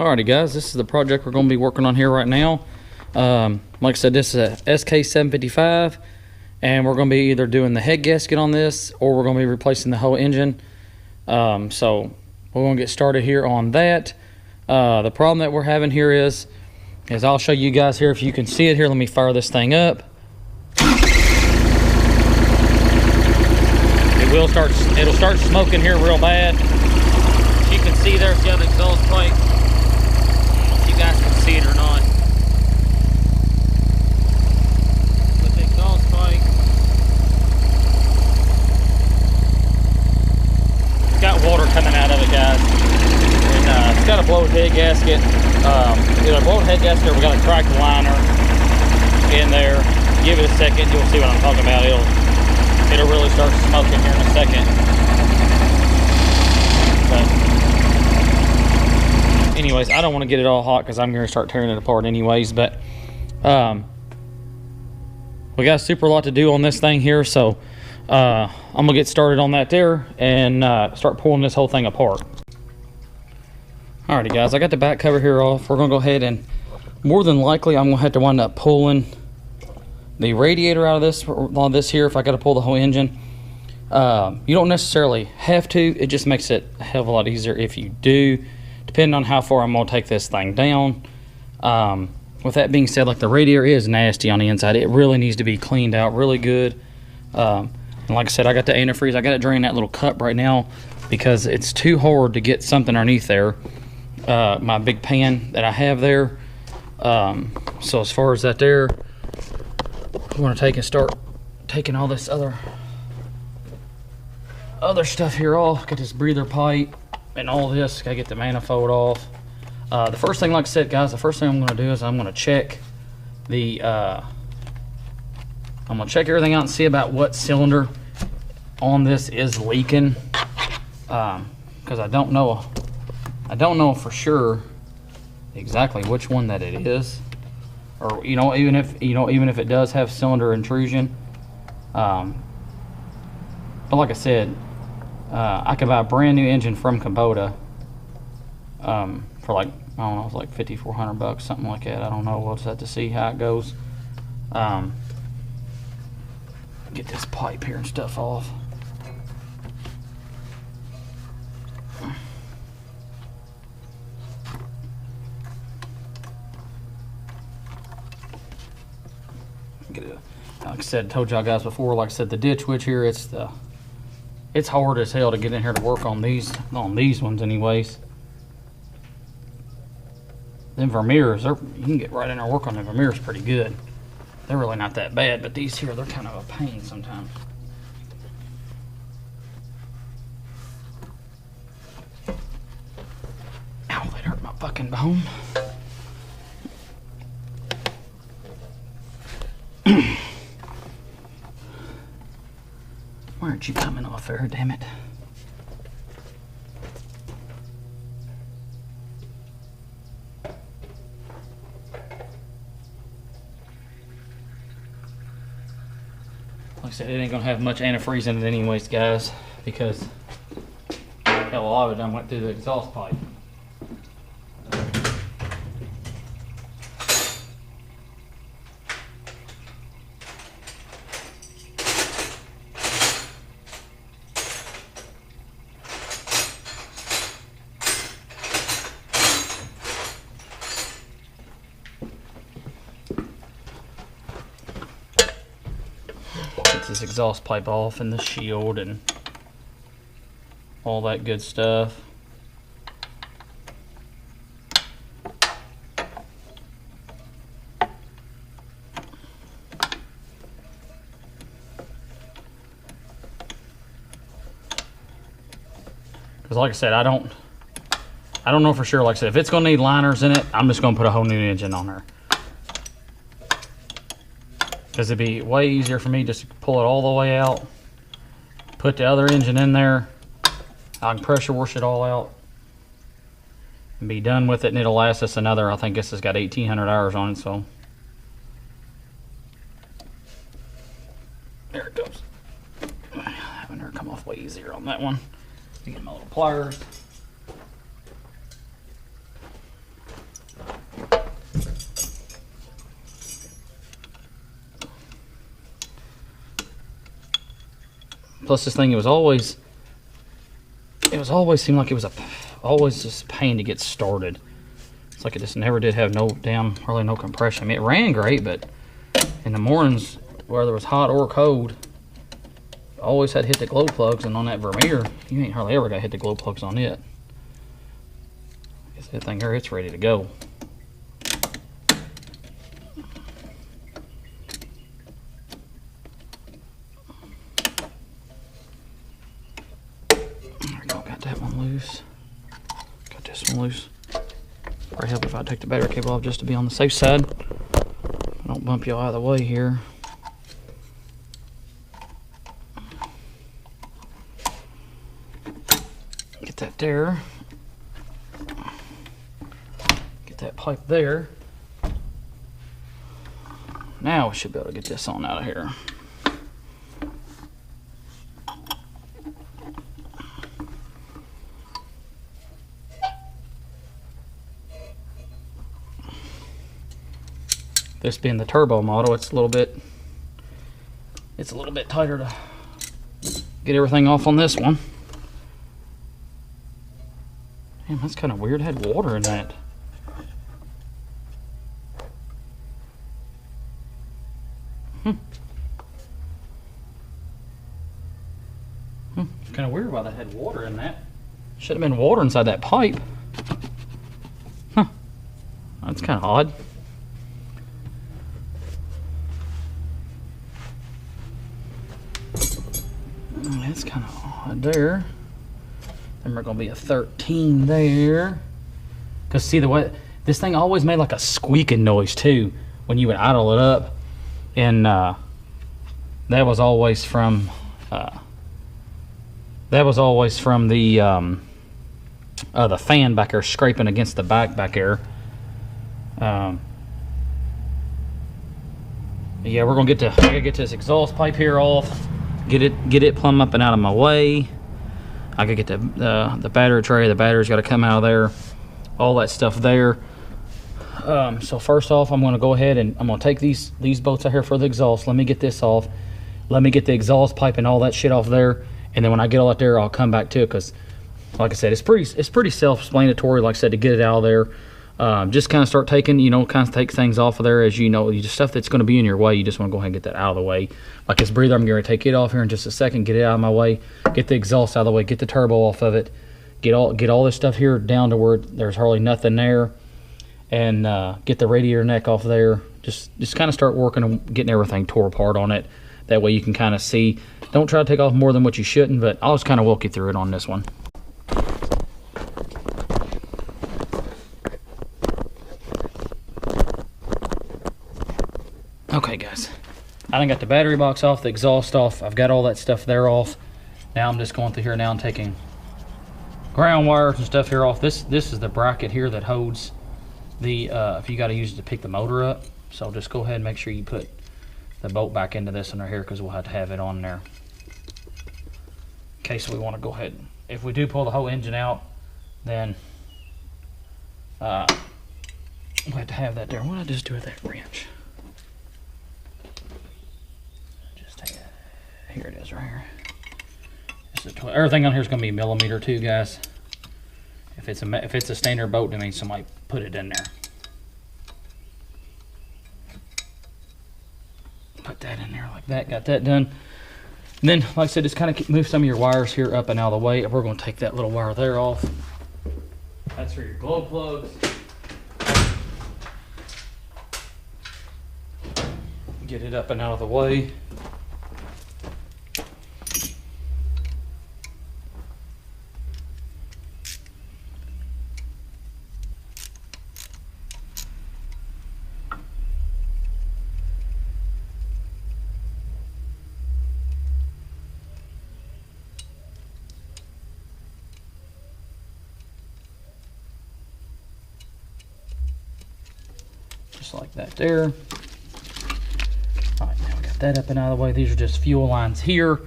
Alrighty guys, this is the project we're going to be working on here right now. Like I said, this is a SK755, and we're going to be either doing the head gasket on this or we're going to be replacing the whole engine. So we're going to get started here on that. The problem that we're having here is I'll show you guys here if you can see it here. Let me fire this thing up. It'll start smoking here real bad. As you can see, there's the other exhaust pipe. You guys can see it or not. With the exhaust pipe, it's got water coming out of it, guys. And it's got a blown head gasket. Either a blown head gasket or we got a cracked liner in there. Give it a second, you'll see what I'm talking about. It'll really start smoking here in a second. But anyways, I don't want to get it all hot because I'm going to start tearing it apart anyways. But we got a super lot to do on this thing here, so I'm going to get started on that there and start pulling this whole thing apart. Alrighty guys, I got the back cover here off. We're going to go ahead and more than likely I'm going to have to wind up pulling the radiator out of this on this here if I got to pull the whole engine. You don't necessarily have to. It just makes it a hell of a lot easier if you do, depending on how far I'm going to take this thing down. With that being said, like, the radiator is nasty on the inside. It really needs to be cleaned out really good. And like I said, I got the antifreeze. I got it draining that little cup right now because it's too hard to get something underneath there. My big pan that I have there. So as far as that there, we're going to take and start taking all this other stuff here off. Get this breather pipe and all this. Gotta get the manifold off. The first thing, like I said, guys, the first thing I'm going to do is I'm going to check the I'm going to check everything out and see about what cylinder on this is leaking, because I don't know for sure exactly which one that it is. Or even if it does have cylinder intrusion, but like I said, I could buy a brand new engine from Kubota for like, I don't know, it's like $5,400, something like that. I don't know. We'll just have to see how it goes. Get this pipe here and stuff off. Like I said, told y'all guys before, like I said, the ditch witch here, it's hard as hell to get in here to work on these ones anyways. Them Vermeers, you can get right in there and work on the Vermeers pretty good. They're really not that bad, but these here, they're kind of a pain sometimes. Ow, that hurt my fucking bone. Why aren't you coming off there, damn it? Like I said, it ain't gonna have much antifreeze in it anyways, guys, because hell, a lot of it done went through the exhaust pipe. This exhaust pipe off and the shield and all that good stuff. Because like I said, I don't know for sure. Like I said, if it's gonna need liners in it, I'm just gonna put a whole new engine on there. Because it'd be way easier for me just to pull it all the way out, put the other engine in there, I can pressure wash it all out and be done with it, and it'll last us another, I think this has got 1,800 hours on it, so there it goes. Having her come off way easier on that one. Get my little pliers. Plus this thing, it was always seemed like it was always just a pain to get started. It's like it just never did have hardly no compression. I mean, it ran great, but in the mornings, whether it was hot or cold, I always had to hit the glow plugs, and on that Vermeer, you ain't hardly ever got to hit the glow plugs on it. That thing here, it's ready to go. There we go, got that one loose. Got this one loose. Probably help if I take the battery cable off just to be on the safe side. I don't bump you out of the way here. Get that there. Get that pipe there. Now we should be able to get this on out of here. This being the turbo model, it's a little bit tighter to get everything off on this one. Damn, that's kind of weird. It had water in that. It's kind of weird why that had water in that. Should have been water inside that pipe. Huh. That's kind of odd. That's kind of odd there. Then we're gonna be a 13 there. Cause see the way this thing always made like a squeaking noise too when you would idle it up, and that was always from the fan back there scraping against the back there. Yeah, we're gonna I gotta get this exhaust pipe here off. Get it plumb up and out of my way. I gotta get the battery tray. The battery's got to come out of there. All that stuff there. So first off, I'm gonna go ahead and I'm gonna take these bolts out here for the exhaust. Let me get this off. Let me get the exhaust pipe and all that shit off there. And then when I get all that there, I'll come back to it, because, like I said, it's pretty self-explanatory. Like I said, to get it out of there. Just kind of start taking, take things off of there, as just stuff that's going to be in your way. You just want to go ahead and get that out of the way. Like this breather, I'm going to take it off here in just a second, get it out of my way, get the exhaust out of the way, get the turbo off of it, get all this stuff here down to where there's hardly nothing there, and get the radiator neck off there. Just kind of start working on getting everything tore apart on it. That way you can kind of see. Don't try to take off more than what you shouldn't, but I'll just kind of walk you through it on this one. Okay guys, I done got the battery box off, the exhaust off, I've got all that stuff there off. Now I'm just going through here now and taking ground wires and stuff here off. This is the bracket here that holds the, if you got to use it to pick the motor up. So just go ahead and make sure you put the bolt back into this one right here, because we'll have to have it on there. In case we want to go ahead, if we do pull the whole engine out, then we'll have to have that there. What did I just do with that wrench? Here it is right here. Everything on here is going to be millimeter too, guys. If it's a standard bolt, that means somebody put it in there. Put that in there like that. Got that done. And then, like I said, just kind of move some of your wires here up and out of the way. We're going to take that little wire there off. That's for your glow plugs. Get it up and out of the way. Just like that there. All right, now we got that up and out of the way. These are just fuel lines here.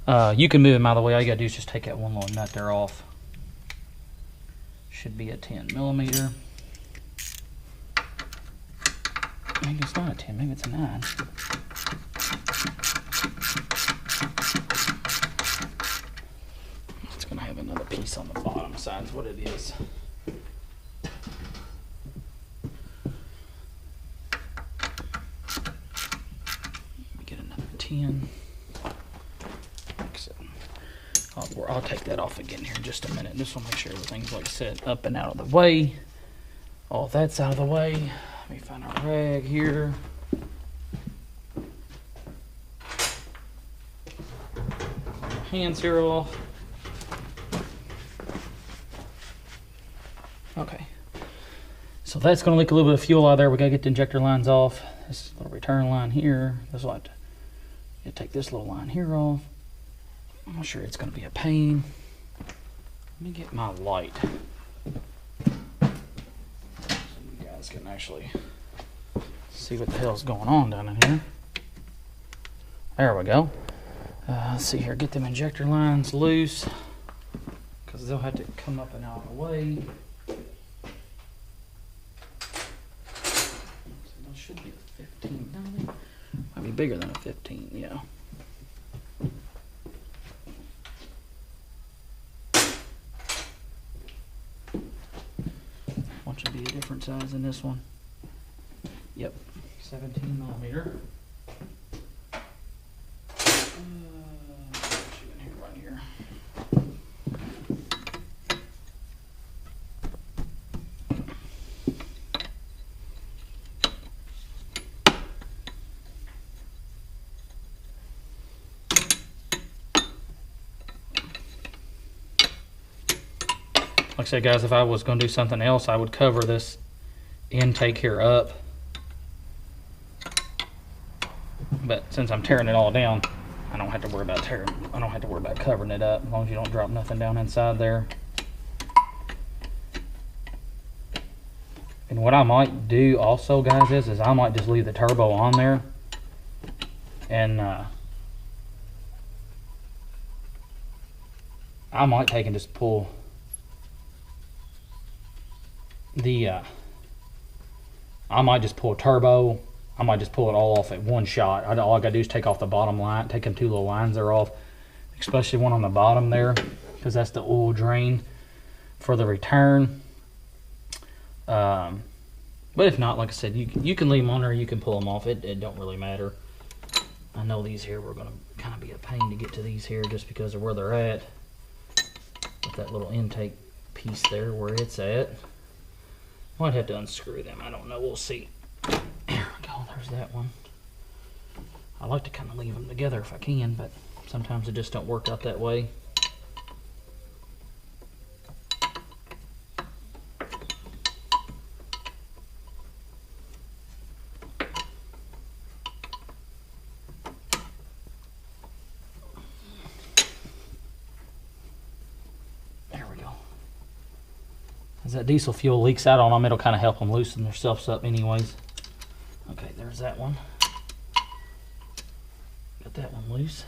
You can move them out of the way. All you gotta do is just take that one little nut there off. Should be a 10 millimeter. Maybe it's not a 10, maybe it's a 9. It's gonna have another piece on the bottom side, is what it is. Let me get another 10. I'll take that off again here in just a minute. Just want to make sure everything's like set up and out of the way. All that's out of the way. Let me find our rag here. Hands here off. Okay. So that's going to leak a little bit of fuel out of there. We got to get the injector lines off. This little return line here. This will have to take this little line here off. I'm not sure it's going to be a pain. Let me get my light so you guys can actually see what the hell's going on down in here. There we go. Let's see here. Get them injector lines loose because they'll have to come up and out of the way. So those should be a 15. No, they might be bigger than a 15. Yeah. Should be a different size than this one. Yep, 17 millimeter. Right here. Like I said, guys, if I was going to do something else, I would cover this intake here up. But since I'm tearing it all down, I don't have to worry about covering it up as long as you don't drop nothing down inside there. And what I might do also, guys, is I might just leave the turbo on there and I might take and just pull the I might just pull turbo. I might just pull it all off at one shot. All I gotta do is take off the bottom line, take them two little lines there off, especially one on the bottom there, because that's the oil drain for the return. But if not, like I said, you can leave them on there, you can pull them off. It don't really matter. I know these here were gonna kind of be a pain to get to these here just because of where they're at. With that little intake piece there where it's at. Might have to unscrew them. I don't know. We'll see. There we go. There's that one. I like to kind of leave them together if I can, but sometimes it just don't work out that way. As that diesel fuel leaks out on them, it'll kind of help them loosen themselves up anyways. Okay, there's that one. Got that one loose.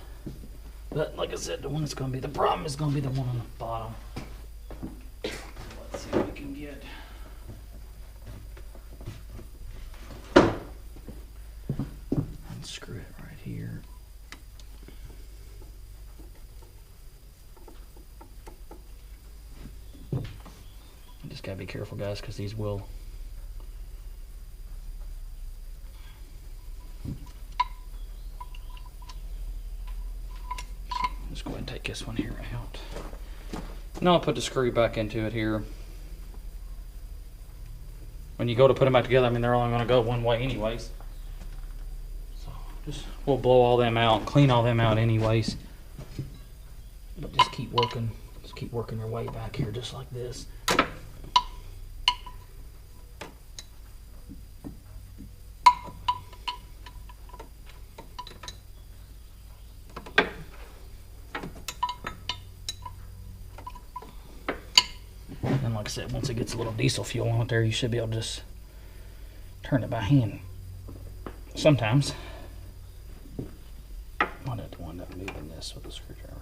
But like I said, the one that's going to be the problem is going to be the one on the bottom. Let's see what we can get. Unscrew it right here. Just gotta be careful, guys, because these will just go ahead and take this one here out. Now I'll put the screw back into it here. When you go to put them back together, I mean, they're only going to go one way anyways. So we'll blow all them out, clean all them out anyways. But just keep working your way back here just like this. And like I said, once it gets a little diesel fuel on it there, you should be able to just turn it by hand. Sometimes. Might have to wind up moving this with a screwdriver.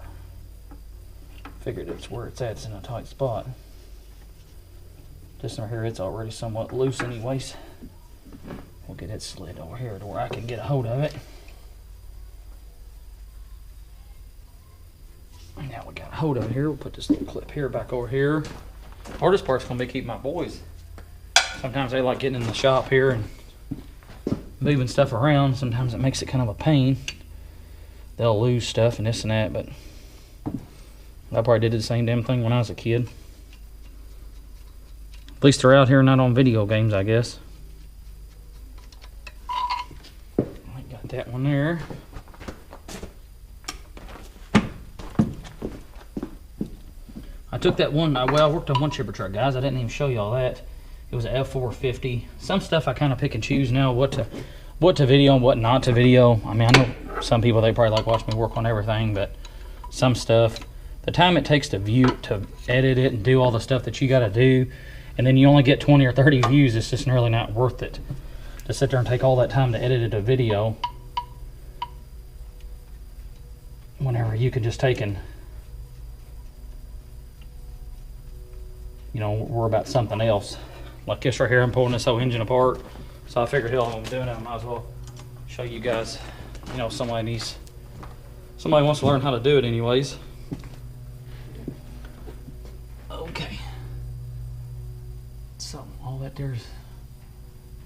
Figured it's where it's at, it's in a tight spot. This over here, it's already somewhat loose anyways. We'll get it slid over here to where I can get a hold of it. hold of it here. We'll put this little clip here back over here. Hardest part's gonna be keeping my boys. Sometimes they like getting in the shop here and moving stuff around. Sometimes it makes it kind of a pain. They'll lose stuff and this and that, but I probably did the same damn thing when I was a kid. At least they're out here not on video games, I guess. I got that one there. I took that one, well, I worked on one chipper truck, guys. I didn't even show y'all that. It was an F450. Some stuff I kind of pick and choose now, what to video and what not to video. I mean, I know some people, they probably like watch me work on everything, but some stuff, the time it takes to edit it and do all the stuff that you got to do, and then you only get 20 or 30 views, it's just really not worth it to sit there and take all that time to edit a video whenever you can just take and, you know, worry about something else. Like this right here, I'm pulling this whole engine apart. So I figured, hell, I'm doing it, I might as well show you guys, you know, somebody wants to learn how to do it anyways. Okay. So all that there's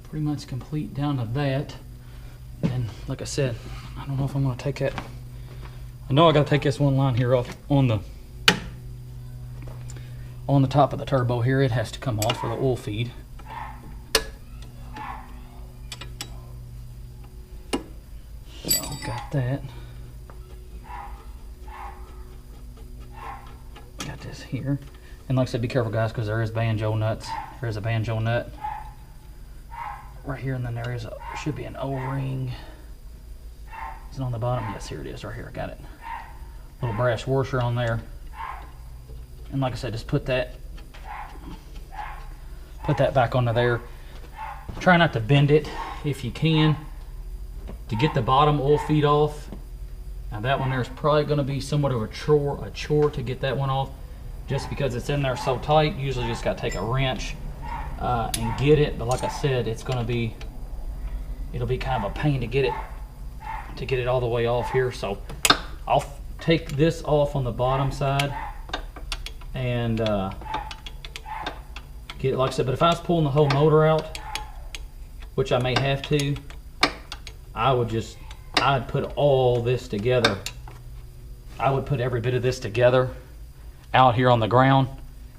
pretty much complete down to that. And like I said, I don't know if I'm gonna take that. I know I gotta take this one line here off on the top of the turbo here. It has to come off for the oil feed. So got that. Got this here. And like I said, be careful guys, because there is banjo nuts. There is a banjo nut right here, and then there should be an O-ring. Is it on the bottom? Yes, here it is right here. I got it. Little brass washer on there. And like I said, just put that back onto there. Try not to bend it if you can to get the bottom oil feed off. Now that one there is probably going to be somewhat of a chore to get that one off, just because it's in there so tight. Usually just got to take a wrench and get it. But like I said, it'll be kind of a pain to get it all the way off here. So I'll take this off on the bottom side and get it, like I said. But if I was pulling the whole motor out, which I may have to, I'd put all this together. I would put every bit of this together out here on the ground,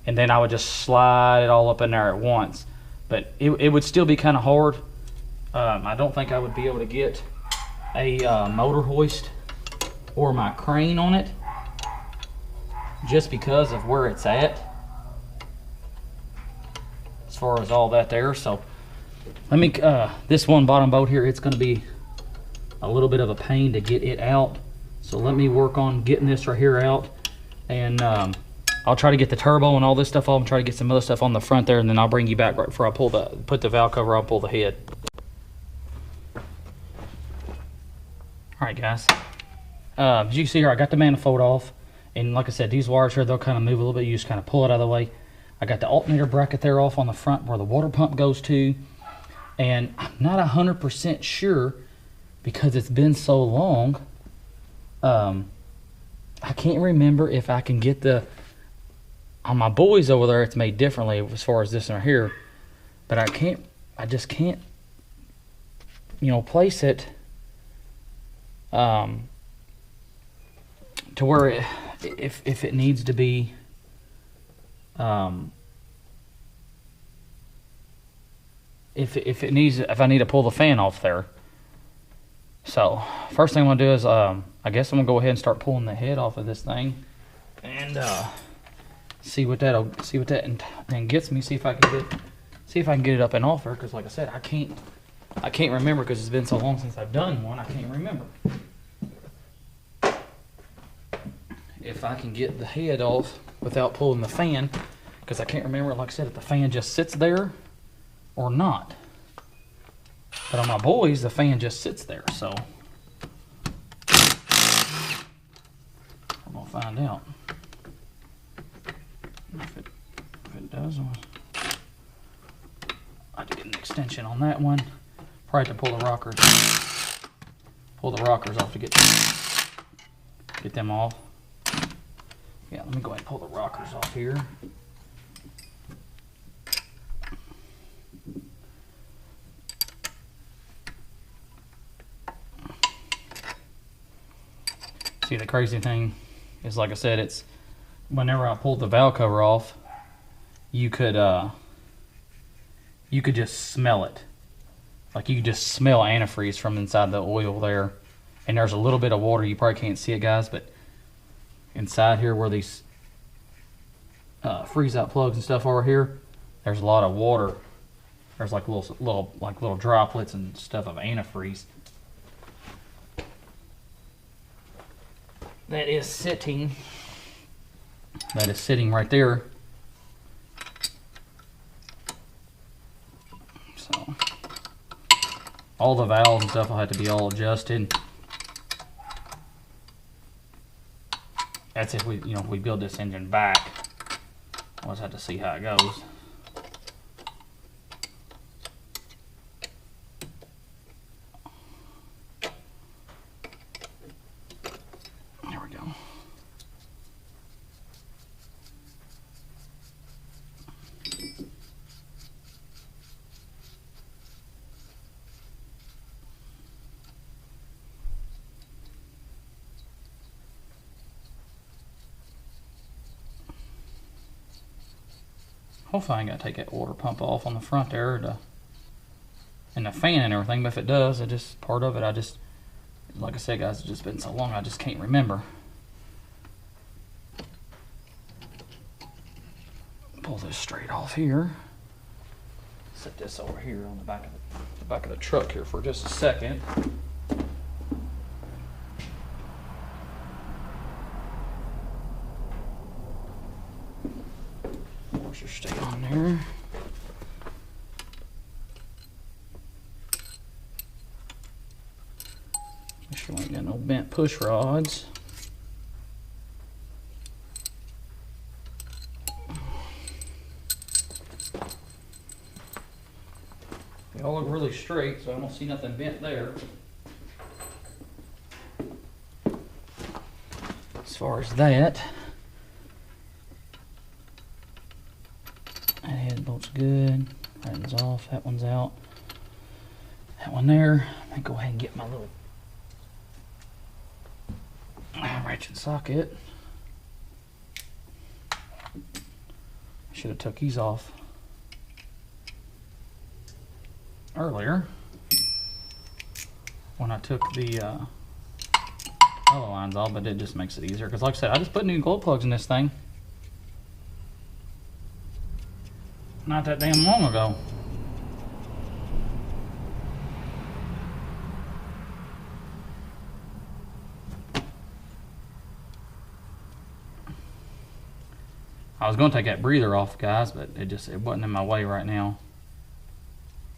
and then I would just slide it all up in there at once. But it would still be kind of hard. I don't think I would be able to get a motor hoist or my crane on it, just because of where it's at as far as all that there. So let me this one bottom bolt here, it's going to be a little bit of a pain to get it out. So let me work on getting this right here out, and I'll try to get the turbo and all this stuff off and try to get some other stuff on the front there, and then I'll bring you back right before I put the valve cover on, pull the head. Alright guys, as you can see here, I got the manifold off, and like I said, these wires here, they'll kind of move a little bit. You just kind of pull it out of the way. I got the alternator bracket there off on the front where the water pump goes to, and I'm not 100% sure because it's been so long. I can't remember if I can get on my boys over there, it's made differently as far as this right here, but I just can't, you know, place it to where if it needs to be if I need to pull the fan off there. So first thing I'm gonna do is I guess I'm gonna go ahead and start pulling the head off of this thing and see what that and gets me. See if I can get it up and off there, because like I said, I can't remember, because it's been so long since I've done one. I can't remember if I can get the head off without pulling the fan, because I can't remember, like I said, if the fan just sits there or not. But on my boys, the fan just sits there, so I'm gonna find out if it does. I did get an extension on that one. Probably have to pull the rockers off to get them off. Yeah, let me go ahead and pull the rockers off here. See, the crazy thing is, like I said, it's whenever I pulled the valve cover off, you could just smell it. Like, you could just smell antifreeze from inside the oil there. And there's a little bit of water. You probably can't see it, guys, but inside here where these freeze out plugs and stuff are here, there's a lot of water. There's like little droplets and stuff of antifreeze. That is sitting right there. So all the valves and stuff will have to be all adjusted. That's if we build this engine back. We'll just have to see how it goes. There we go. Hopefully I ain't gotta take that water pump off on the front there, and the fan and everything, but if it does, it just, part of it, like I said, guys, it's just been so long, I just can't remember. Pull this straight off here. Set this over here on the back of the truck here for just a second. Washer stay on there. Make sure we ain't got no bent push rods. They all look really straight, so I don't see nothing bent there. As far as that head bolt's good. That one's off. That one's out. That one there. I'm gonna go ahead and get my little ratchet socket. Should have took these off earlier when I took the yellow lines off, but it just makes it easier because, like I said, I just put new glow plugs in this thing not that damn long ago. I was going to take that breather off, guys, but it wasn't in my way right now.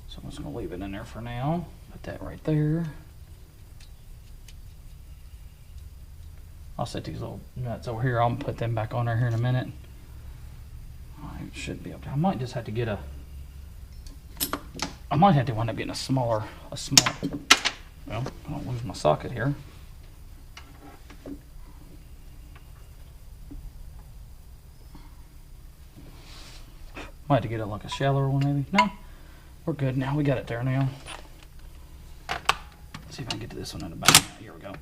So I'm just going to leave it in there for now. Put that right there. I'll set these little nuts over here. I'll put them back on there here in a minute. I should be able to. I might just have to get I might have to wind up getting a small, well, I don't lose my socket here. Might have to get it like a shallower one maybe. No, we're good now. We got it there now. Let's see if I can get to this one in the back. Here we go.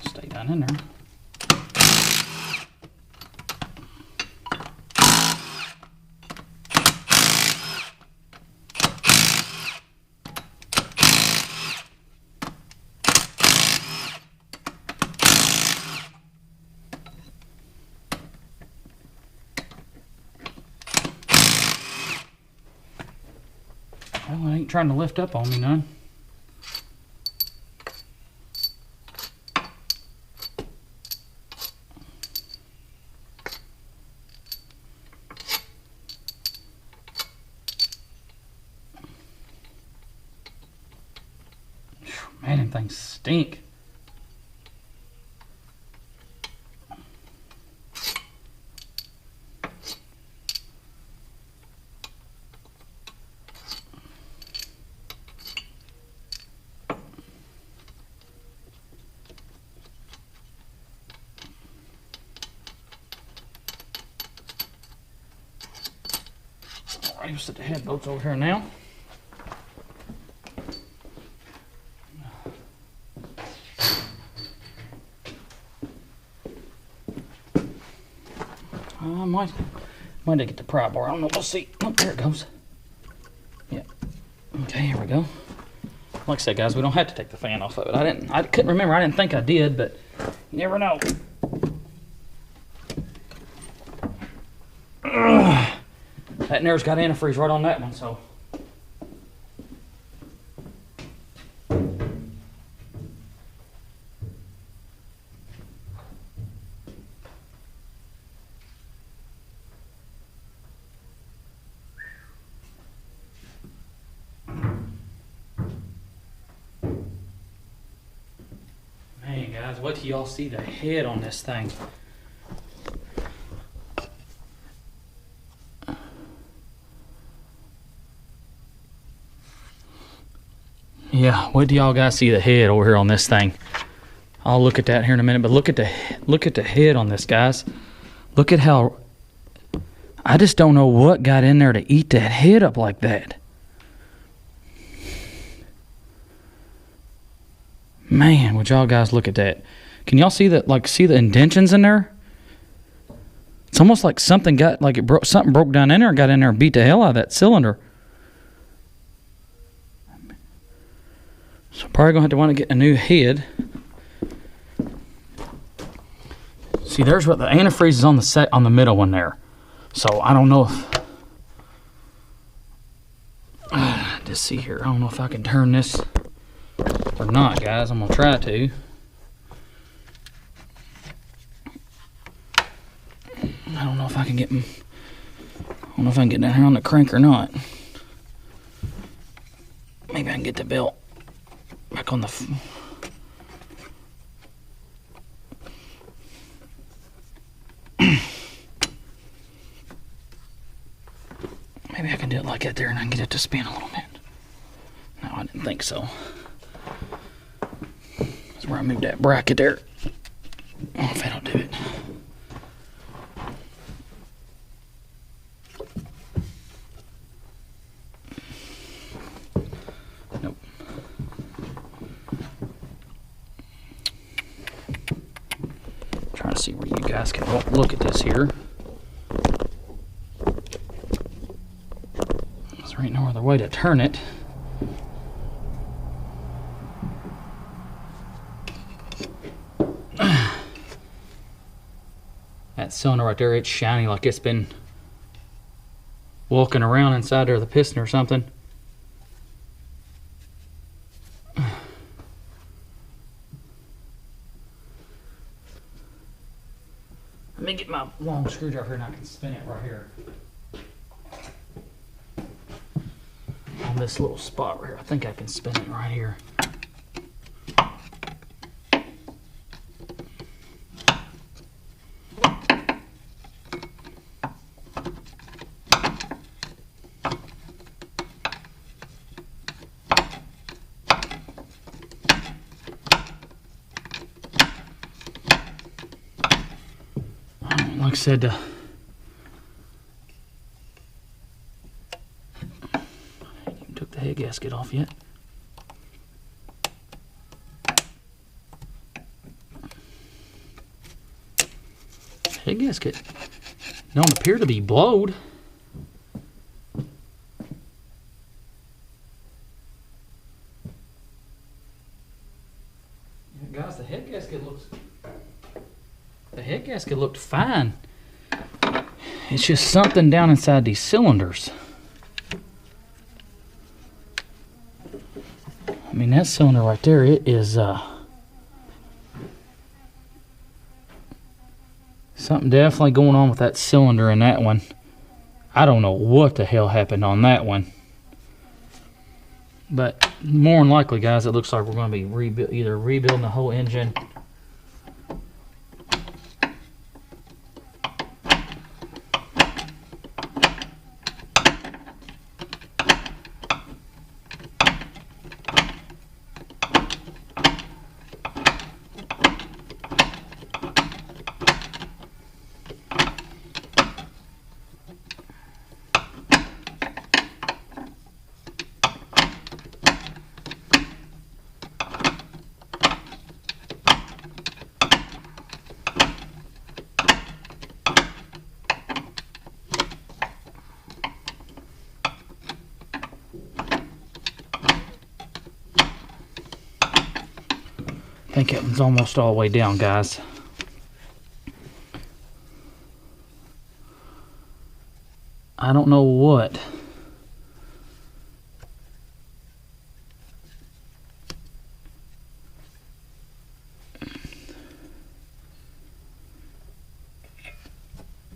Stay down in there. Well, it ain't trying to lift up on me none. Man, them things stink. Alright, we'll set the head bolts over here now. I might get the pry bar. I don't know. We'll see. Oh, there it goes. Yeah. Okay, here we go. Like I said, guys, we don't have to take the fan off of it. I couldn't remember. I didn't think I did, but you never know. That nerve's got antifreeze right on that one, so. Man, guys, wait till y'all see the head on this thing. Yeah, wait till y'all guys see the head over here on this thing. I'll look at that here in a minute, but look at the head on this, guys. Look at how, I just don't know what got in there to eat that head up like that. Man, would y'all guys look at that? Can y'all see that? Like, see the indentions in there? It's almost like something got, like something broke down in there and got in there and beat the hell out of that cylinder. So probably gonna want to get a new head. See, there's what the antifreeze is on the middle one there. So I don't know if just see here. I don't know if I can turn this or not, guys. I'm gonna try to. I don't know if I can get. I don't know if I can get down here on the crank or not. Maybe I can get the belt back on the. Maybe I can do it like that there, and I can get it to spin a little bit. No, I didn't think so. That's where I moved that bracket there. Oh, if I don't do it. Nope. Trying to see where you guys can look at this here. There ain't no other way to turn it. That cylinder right there, it's shiny like it's been walking around inside there of the piston or something. Let me get my long screwdriver here and I can spin it right here. On this little spot right here. I think I can spin it right here. Like I said, took the head gasket off yet. Head gasket don't appear to be blowed. Yeah, guys, the head gasket looked fine. It's just something down inside these cylinders. I mean, that cylinder right there, it is something definitely going on with that cylinder in that one. I don't know what the hell happened on that one. But more than likely, guys, it looks like we're going to be either rebuilding the whole engine. think it was almost all the way down, guys. I don't know what.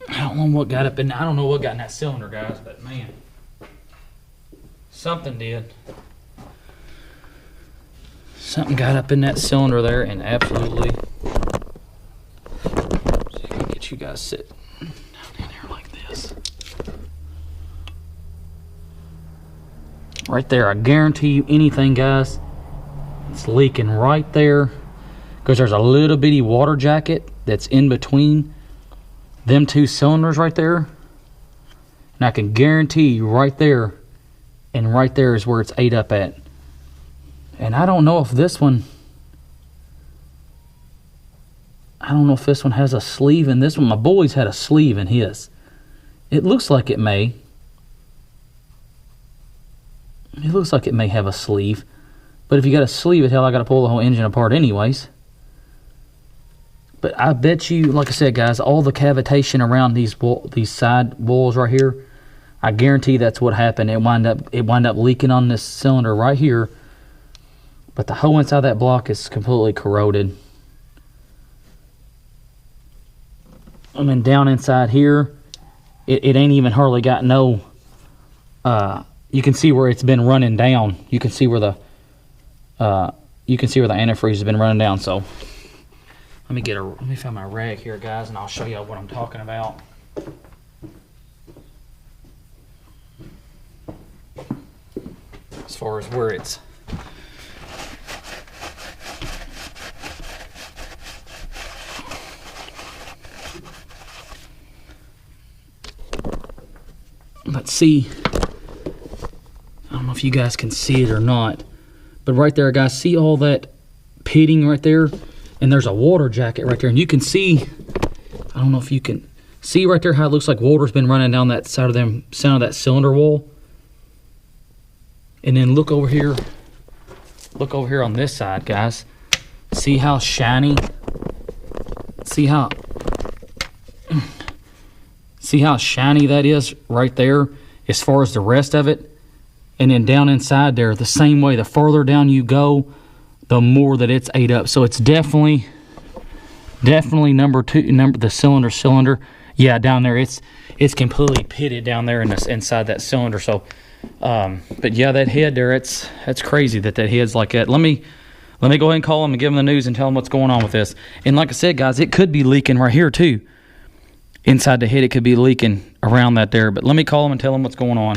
I don't know what got up in. I don't know what got in that cylinder, guys, but man, something did. Something got up in that cylinder there, and absolutely. See if I can get you guys sit down in here like this. Right there, I guarantee you anything, guys. It's leaking right there because there's a little bitty water jacket that's in between them two cylinders right there. And I can guarantee you right there and right there is where it's ate up at. And I don't know if this one, has a sleeve in this one. My boy's had a sleeve in his. It looks like it may. It looks like it may have a sleeve. But if you got a sleeve, hell, I got to pull the whole engine apart anyways. But I bet you, like I said, guys, all the cavitation around these side walls right here, I guarantee that's what happened. It wound up leaking on this cylinder right here. But the whole inside of that block is completely corroded. I mean, down inside here, it ain't even hardly got no. You can see where it's been running down. You can see where the antifreeze has been running down. So let me find my rag here, guys, and I'll show you what I'm talking about. As far as where it's. Let's see. I don't know if you guys can see it or not, but right there, guys, see all that pitting right there? And there's a water jacket right there, and you can see, I don't know if you can see right there how it looks like water's been running down that side of that cylinder wall. And then look over here on this side, guys. See how shiny? See how shiny that is right there as far as the rest of it? And then down inside there, the same way, the further down you go, the more that it's ate up. So it's definitely the cylinder. Yeah, down there, it's completely pitted down there inside that cylinder. So, but yeah, that head there, that's crazy that head's like that. Let me go ahead and call him and give him the news and tell him what's going on with this. And like I said, guys, it could be leaking right here too. Inside the head, it could be leaking around that there. But let me call him and tell him what's going on.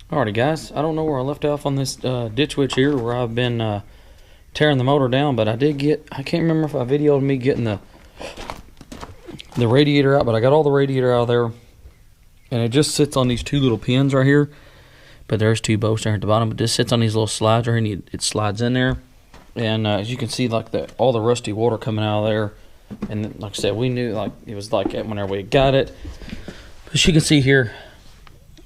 Alrighty, guys, I don't know where I left off on this ditch witch here where I've been tearing the motor down, but I can't remember if I videoed me getting the radiator out, but I got all the radiator out of there, and it just sits on these two little pins right here, but there's two bolts there at the bottom, but this sits on these little slides right here, and it slides in there, and as you can see, like all the rusty water coming out of there, and like I said, we knew like it was like that whenever we got it, but as you can see here,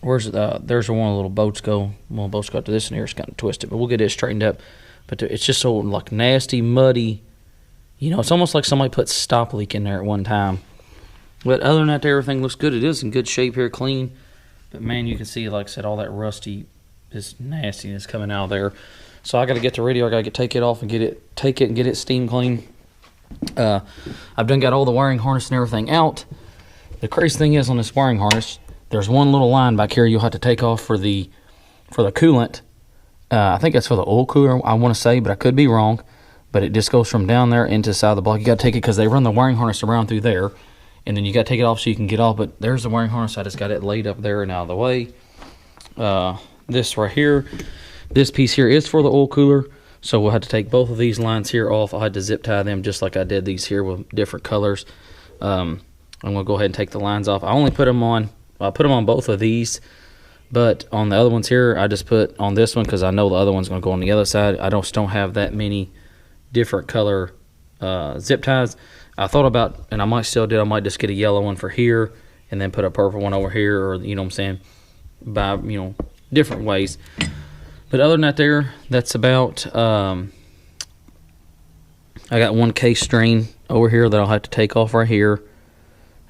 there's where one of the little bolts go. One bolts go to this, and here it's kind of twisted, but we'll get it straightened up. But it's just so like nasty, muddy. You know, it's almost like somebody put stop leak in there at one time. But other than that, everything looks good. It is in good shape here, clean. But man, you can see, like I said, all that rusty, this nastiness coming out of there. So I got to get the radio. I got to take it off and get it steam clean. I've done got all the wiring harness and everything out. The crazy thing is on this wiring harness, there's one little line back here you'll have to take off for the coolant. I think that's for the oil cooler, I want to say, but I could be wrong. But it just goes from down there into the side of the block. You got to take it because they run the wiring harness around through there. And then you got to take it off so you can get off. But there's the wiring harness. I just got it laid up there and out of the way. This right here, this piece here is for the oil cooler. So we'll have to take both of these lines here off. I'll have to zip tie them just like I did these here with different colors. I'm going to go ahead and take the lines off. I only put them on. I put them on both of these, but on the other ones here, I just put on this one because I know the other one's going to go on the other side. I just don't have that many different color zip ties. I thought about, and I might still do, I might just get a yellow one for here and then put a purple one over here, or, you know what I'm saying, by, you know, different ways. But other than that there, that's about, I got one case strain over here that I'll have to take off right here.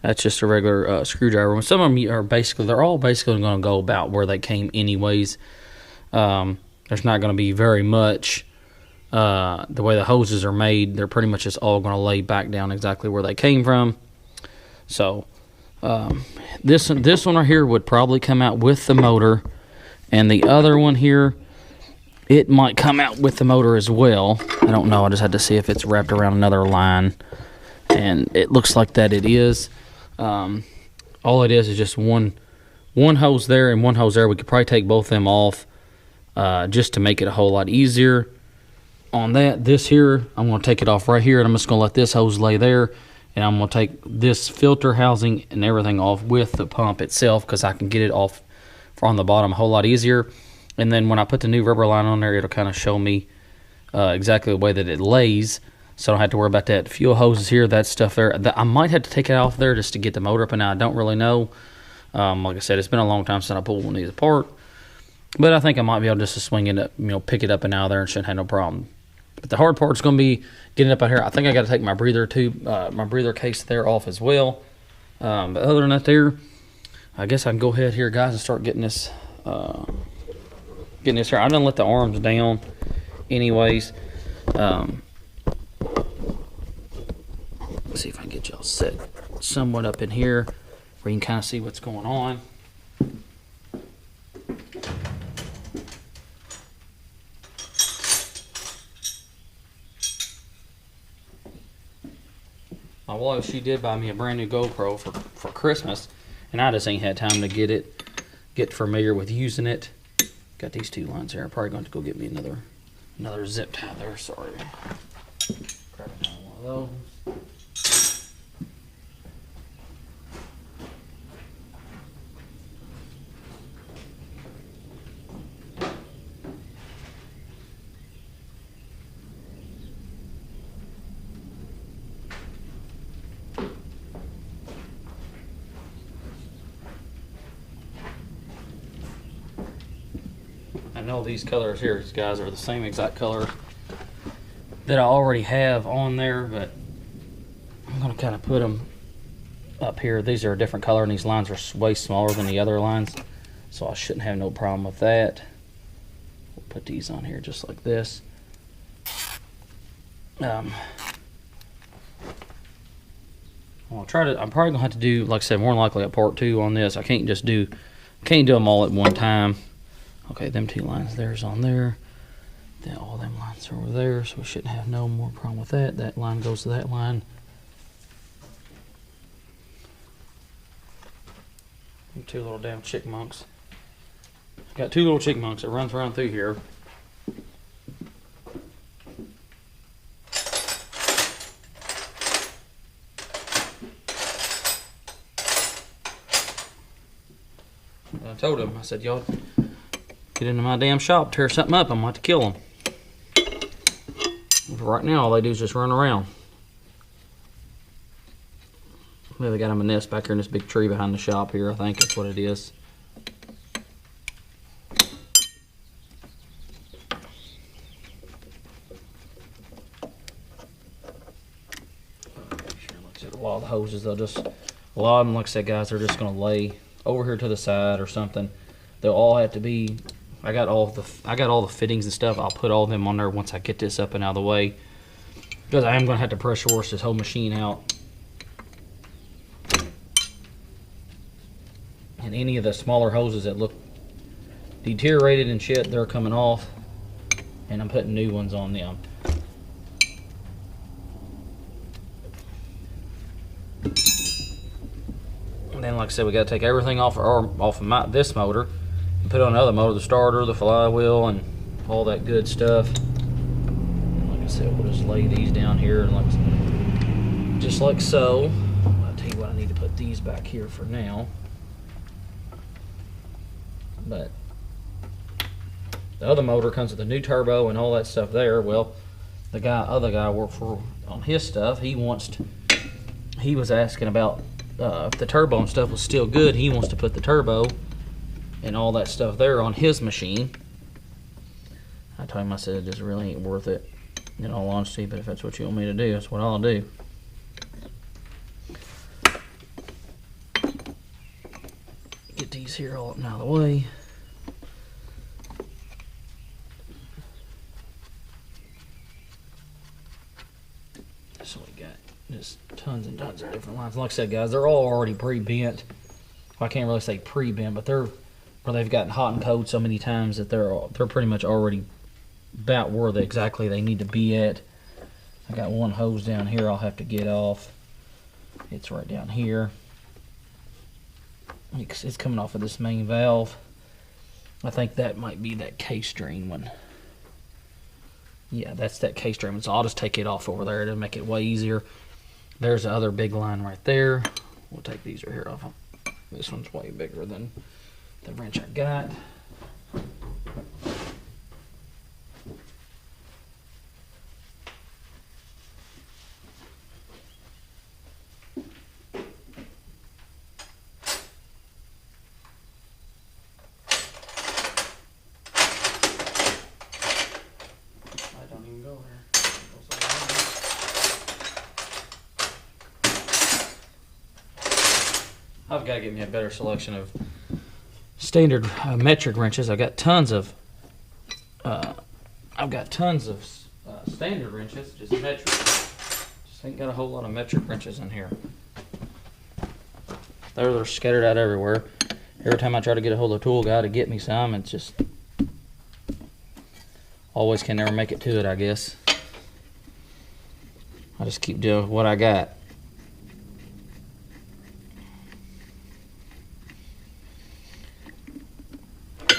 That's just a regular screwdriver. Some of them are basically, they're all basically going to go about where they came anyways. There's not going to be very much. The way the hoses are made, they're pretty much just all going to lay back down exactly where they came from. So this one right here would probably come out with the motor, and the other one here, it might come out with the motor as well. I don't know. I just had to see if it's wrapped around another line, and it looks like that it is. All it is just one hose there and one hose there. We could probably take both of them off just to make it a whole lot easier. On this here, I'm going to take it off right here, and I'm just going to let this hose lay there, and I'm going to take this filter housing and everything off with the pump itself, because I can get it off on the bottom a whole lot easier. And then when I put the new rubber line on there, it'll kind of show me exactly the way that it lays, so I don't have to worry about that. Fuel hoses here, that stuff there. I might have to take it off there just to get the motor up, and I don't really know. Like I said, it's been a long time since I pulled one of these apart, but I think I might be able just to swing it up, pick it up and out of there, and shouldn't have no problem. But the hard part's going to be getting up out here. I think I got to take my breather tube, my breather case there off as well. But other than that there, I guess I can go ahead here, guys, and start getting this here. I done let the arms down anyways. Let's see if I can get y'all set somewhat up in here where you can kind of see what's going on. My wife, she did buy me a brand new GoPro for Christmas, and I just ain't had time to get familiar with using it. Got these two lines here. I'm probably going to go get me another zip tie there. Sorry. Grab one of those. I know these colors here, guys, are the same exact color that I already have on there, but I'm going to kind of put them up here. These are a different color, and these lines are way smaller than the other lines, so I shouldn't have no problem with that. We'll put these on here just like this. I'm probably going to have to do, like I said, more than likely a part 2 on this. I can't do them all at one time. Okay, them two lines there's on there. Then all them lines are over there, so we shouldn't have no more problem with that. That line goes to that line. Two little damn chickmunks. I got two little chickmunks that runs around through here. And I told him, I said, y'all get into my damn shop, tear something up, I'm going to have to kill them. Right now, all they do is just run around. Well, they got them a nest back here in this big tree behind the shop here. I think that's what it is. A lot of the hoses, a lot of them, like I said, guys, they're just going to lay over here to the side or something. They'll all have to be. I got all the fittings and stuff. I'll put all of them on there once I get this up and out of the way, because I am going to have to pressure wash this whole machine out. And any of the smaller hoses that look deteriorated and shit, they're coming off, and I'm putting new ones on them. And then, like I said, we got to take everything off of this motor. Put on another motor, the starter, the flywheel, and all that good stuff. And like I said, we'll just lay these down here, and just like so. I'll tell you what, I need to put these back here for now. But the other motor comes with a new turbo and all that stuff there. Well, the other guy I work for on his stuff, he was asking about if the turbo and stuff was still good. He wants to put the turbo and all that stuff there on his machine. I told him, I said, it just really ain't worth it, in all honesty, but if that's what you want me to do, that's what I'll do. Get these here all up and out of the way. So we got just tons and tons of different lines. Like I said, guys, they're all already pre-bent. Well, I can't really say pre-bent, but they've gotten hot and cold so many times that they're pretty much already about where exactly they need to be at. I got one hose down here I'll have to get off. It's right down here. It's coming off of this main valve. I think that might be that K-string one. Yeah, that's that K-string one. So I'll just take it off over there. It'll make it way easier. There's the other big line right there. We'll take these right here off. This one's way bigger than the wrench I got. I've got to get me a better selection of standard metric wrenches. I've got tons of standard wrenches, just metric. Just ain't got a whole lot of metric wrenches in here. They're scattered out everywhere. Every time I try to get a hold of a tool guy to get me some, it's just always can never make it to it, I guess. I just keep doing what I got.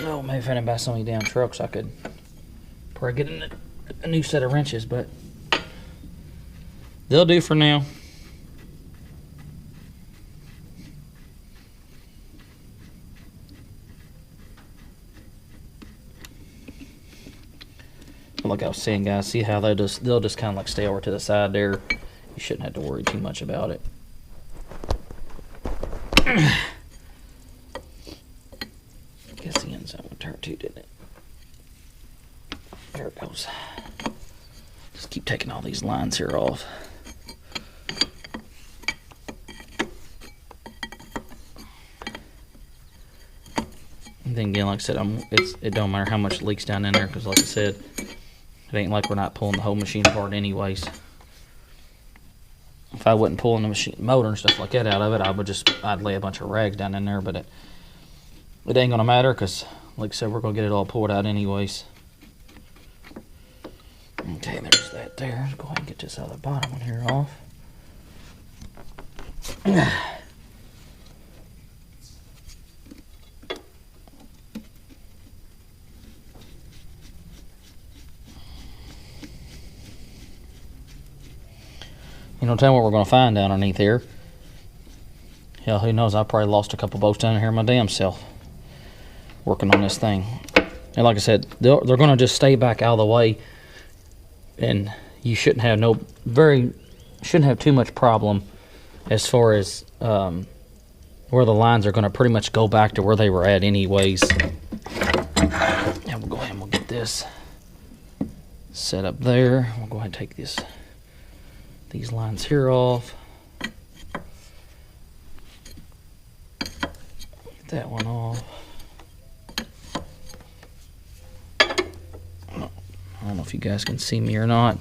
Oh, maybe if I didn't buy so many damn trucks, I could probably get a new set of wrenches, but they'll do for now. But like I was saying, guys, see how they'll just kind of like stay over to the side there. You shouldn't have to worry too much about it. Guess the end zone would turn too, didn't it? There it goes. Just keep taking all these lines here off. And then again, like I said, it don't matter how much leaks down in there, because like I said, it ain't like we're not pulling the whole machine apart anyways. If I wasn't pulling the machine motor and stuff like that out of it, I'd lay a bunch of rags down in there, but it ain't gonna matter, because like I said, we're gonna get it all pulled out anyways. Okay, there's that there. Let's go ahead and get this other bottom one here off. You know, tell me what we're gonna find down underneath here. Hell, who knows? I probably lost a couple bolts down here my damn self working on this thing. And like I said, they're going to just stay back out of the way, and you shouldn't have too much problem as far as where the lines are going to pretty much go back to where they were at anyways. And we'll go ahead and we'll get this set up there. We'll go ahead and take these lines here off. Get that one off. I don't know if you guys can see me or not.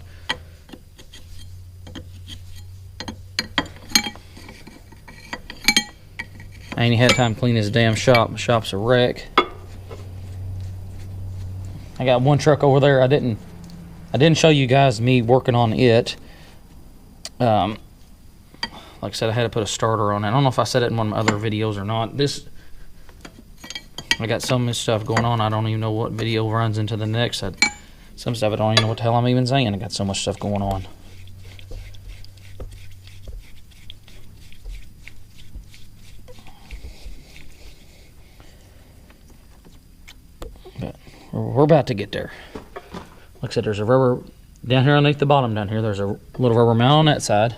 I ain't had time to clean this damn shop. My shop's a wreck. I got one truck over there. I didn't show you guys me working on it. Like I said, I had to put a starter on it. I don't know if I said it in one of my other videos or not. I got so much stuff going on, I don't even know what video runs into the next. Some stuff I don't even know what the hell I'm even saying. I got so much stuff going on. But we're about to get there. Like I said, there's a rubber down here underneath the bottom down here. There's a little rubber mount on that side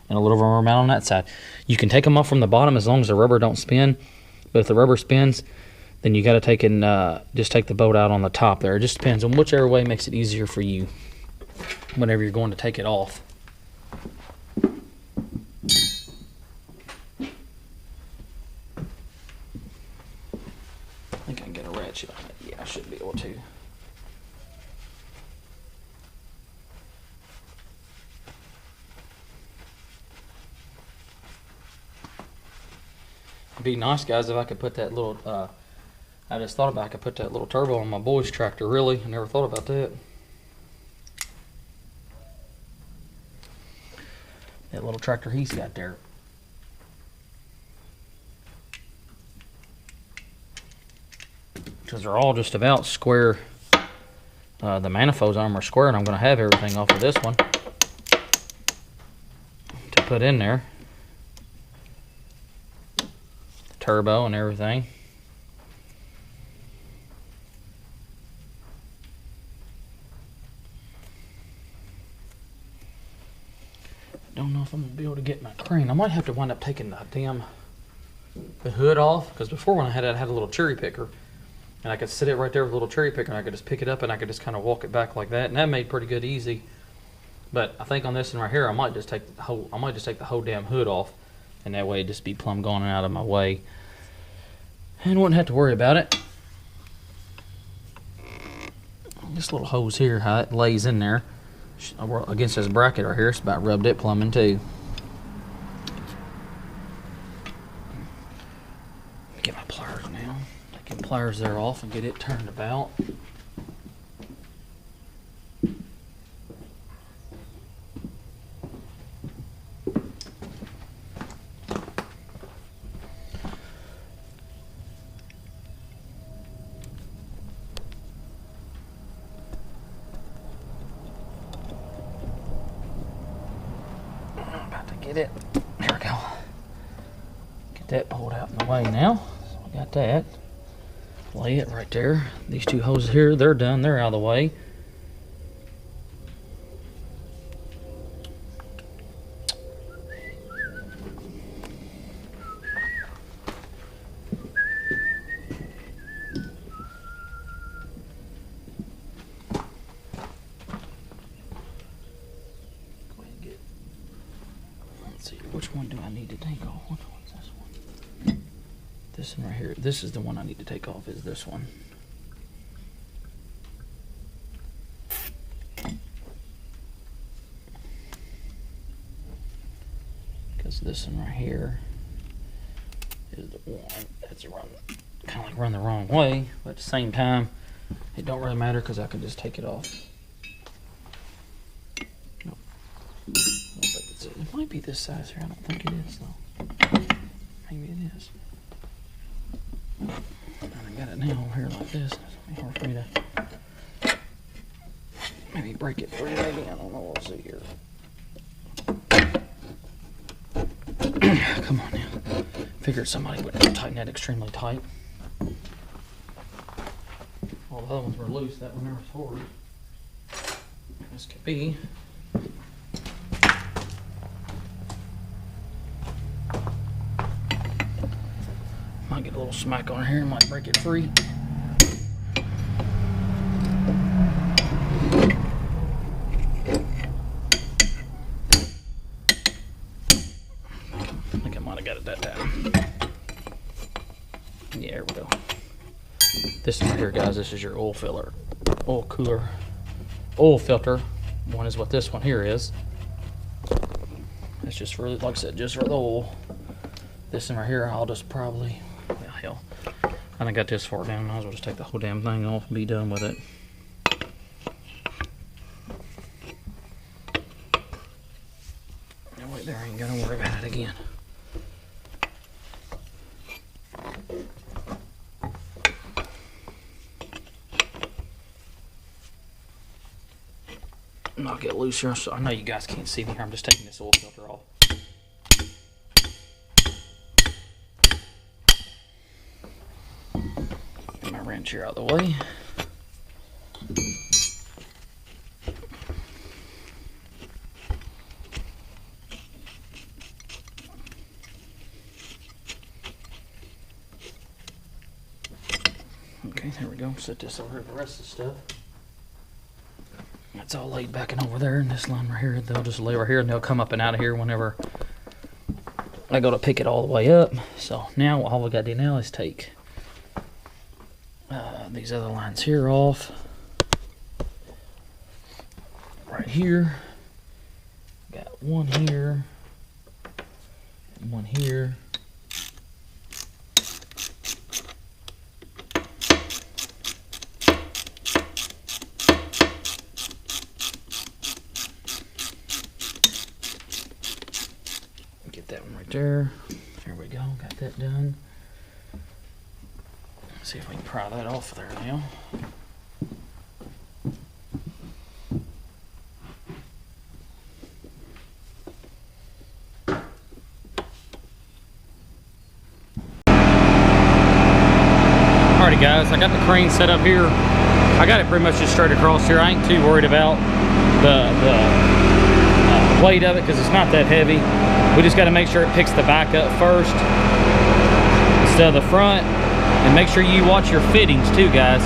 and a little rubber mount on that side. You can take them off from the bottom as long as the rubber don't spin. But if the rubber spins, then you got to take and just take the bolt out on the top there. It just depends on whichever way makes it easier for you whenever you're going to take it off. I think I can get a ratchet on it. Yeah, I should be able to. It'd be nice, guys, if I could put that little, I just thought about I could put that little turbo on my boy's tractor, really. I never thought about that. That little tractor he's got there. Because they're all just about square. The manifolds on them are square, and I'm going to have everything off of this one to put in there. Turbo and everything. Don't know if I'm gonna be able to get my crane. I might have to wind up taking the hood off, because before when I had it, I had a little cherry picker, and I could sit it right there with a little cherry picker, and I could just pick it up and I could just kind of walk it back like that, and that made pretty good easy. But I think on this one right here, I might just take the whole damn hood off, and that way it'd just be plumb gone and out of my way, and wouldn't have to worry about it. This little hose here, how it lays in there against this bracket right here, it's about rubbed it plumbing too. Get my pliers now. Take the pliers there off and get it turned about. Get it. There we go. Get that pulled out in the way now. So I got that. Lay it right there. These two hoses here, they're done. They're out of the way. Which one do I need to take off? Which one's this one? This one right here. This is the one I need to take off, is this one. Because this one right here is the one that's kind of like run the wrong way, but at the same time, it don't really matter because I can just take it off. It might be this size here. I don't think it is, though. Maybe it is. I got it now over here like this. It's hard for me to maybe break it through. Maybe, I don't know. We'll see here. Come on now. Figured somebody would tighten that extremely tight. All the other ones were loose. That one there was forward. This could be. Might get a little smack on here, might break it free. I think I might have got it that time. Yeah, there we go. This right here, guys, this is your oil filler, oil cooler, oil filter. One is what this one here is. That's just for, like I said, just for the oil. This one right here, I'll just probably, well, hell, I done got this far down. Might as well just take the whole damn thing off and be done with it. No, wait, there, I ain't gonna worry about it again. Knock it loose here. So I know you guys can't see me here. I'm just taking this oil filter off. Get my wrench here out of the way. Okay, there we go. Set this over here, the rest of the stuff. It's all laid back and over there, and this line right here, they'll just lay right here, and they'll come up and out of here whenever I go to pick it all the way up. So now all we got to do now is take these other lines here off. Right here. Got one here. And one here. Get that one right there. There we go. Got that done. Let's see if we can pry that off there now. Alrighty guys, I got the crane set up here. I got it pretty much just straight across here. I ain't too worried about the weight of it because it's not that heavy. We just got to make sure it picks the back up first instead of the front, and make sure you watch your fittings too, guys.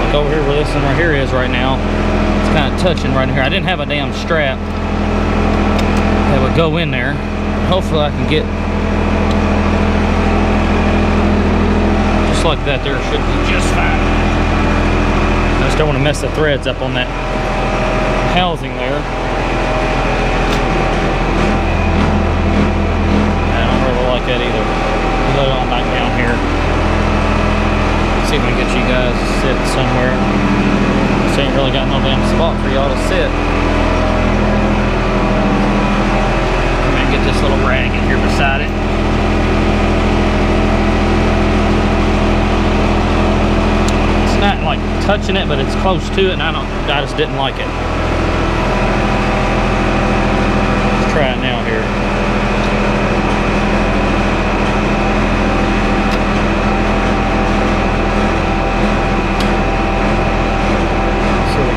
Look over here where this one right here is right now. It's kind of touching right here. I didn't have a damn strap that would go in there. Hopefully I can get just like that. There should be just fine. I just don't want to mess the threads up on that housing there. Like that either. Let it on back down here. See if we can get you guys to sit somewhere. This ain't really got no damn spot for y'all to sit. I'm gonna get this little rag in here beside it. It's not like touching it, but it's close to it, and I just didn't like it. Let's try it now here.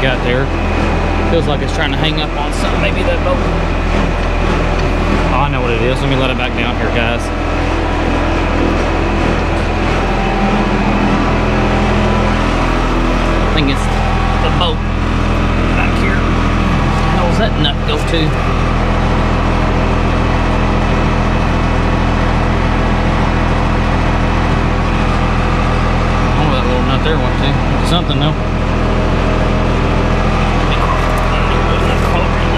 Got there. Feels like it's trying to hang up on something. Maybe that boat. Oh, I know what it is. Let me let it back down here, guys. I think it's the boat back here. Where the hell's that nut go to? Oh, that little nut there went to. Something though.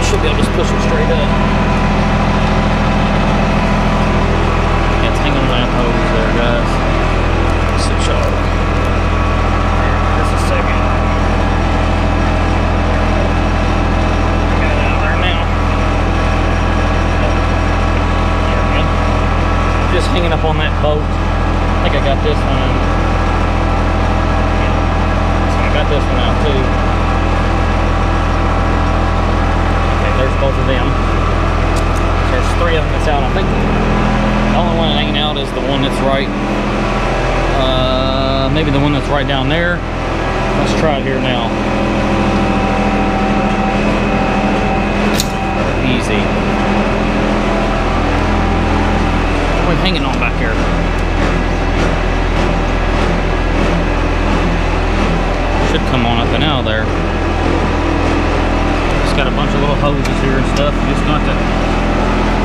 Should be able to just push it straight up. Yeah, it's hanging on that hose there, guys. Let's see, y'all. Just a second. Got it out there now. There we go. Just hanging up on that boat. I think I got this one. So I got this one out too. There's both of them. There's three of them that's out. I think the only one that ain't out is the one that's right. Maybe the one that's right down there. Let's try it here now. Easy. We're hanging on back here. Should come on up and out of there. Got a bunch of little hoses here and stuff. You just got to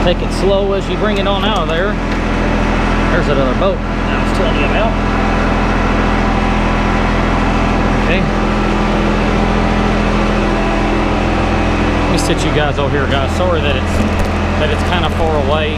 take it slow as you bring it on out of there. There's that other boat I was telling you about. Okay. Let me sit you guys over here, guys. Sorry that it's kind of far away.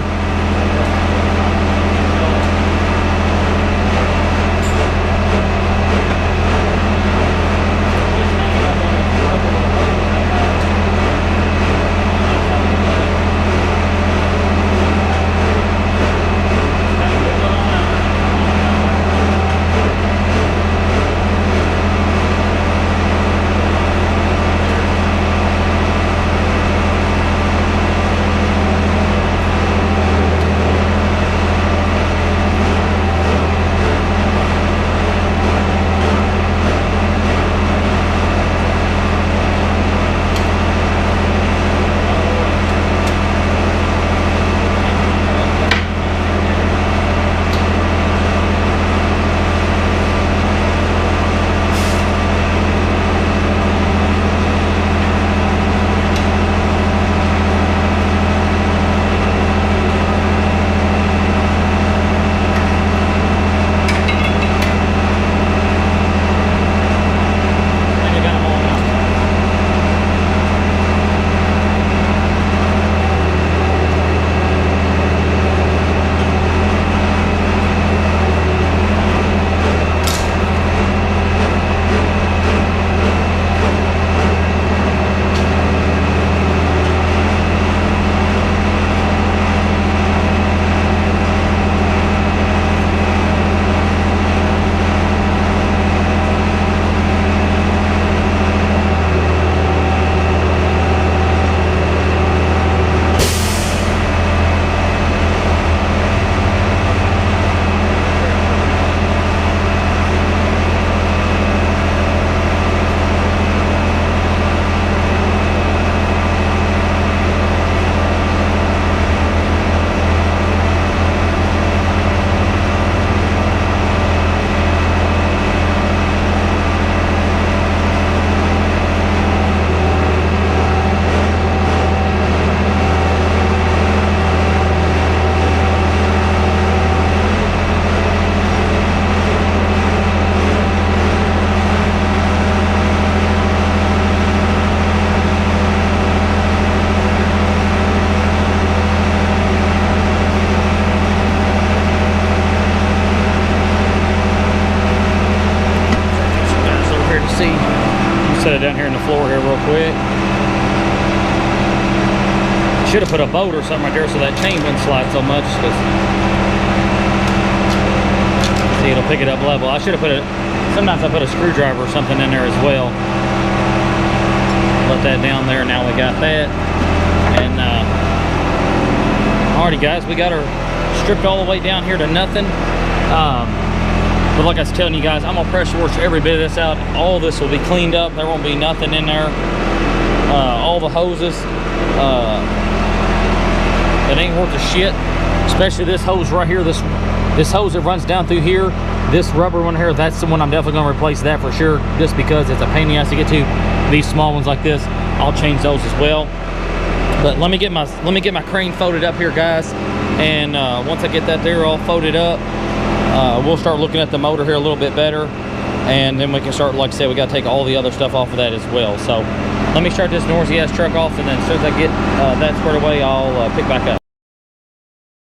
Should have put a bolt or something right there so that chain wouldn't slide so much. See, it'll pick it up level. I should have put it. Sometimes I put a screwdriver or something in there as well. Let that down there. Now we got that. And alrighty, guys, we got her stripped all the way down here to nothing. But like I was telling you guys, I'm gonna pressure wash every bit of this out. All this will be cleaned up. There won't be nothing in there. All the hoses. It ain't worth a shit, especially this hose right here. This hose that runs down through here, this rubber one here, that's the one I'm definitely gonna replace that for sure, just because it's a pain in the ass to get to. These small ones like this, I'll change those as well. But let me get my crane folded up here, guys, and once I get that there all folded up, we'll start looking at the motor here a little bit better, and then we can start, like I said, we got to take all the other stuff off of that as well. So let me start this noisy ass truck off, and then as soon as I get that squared away, I'll pick back up.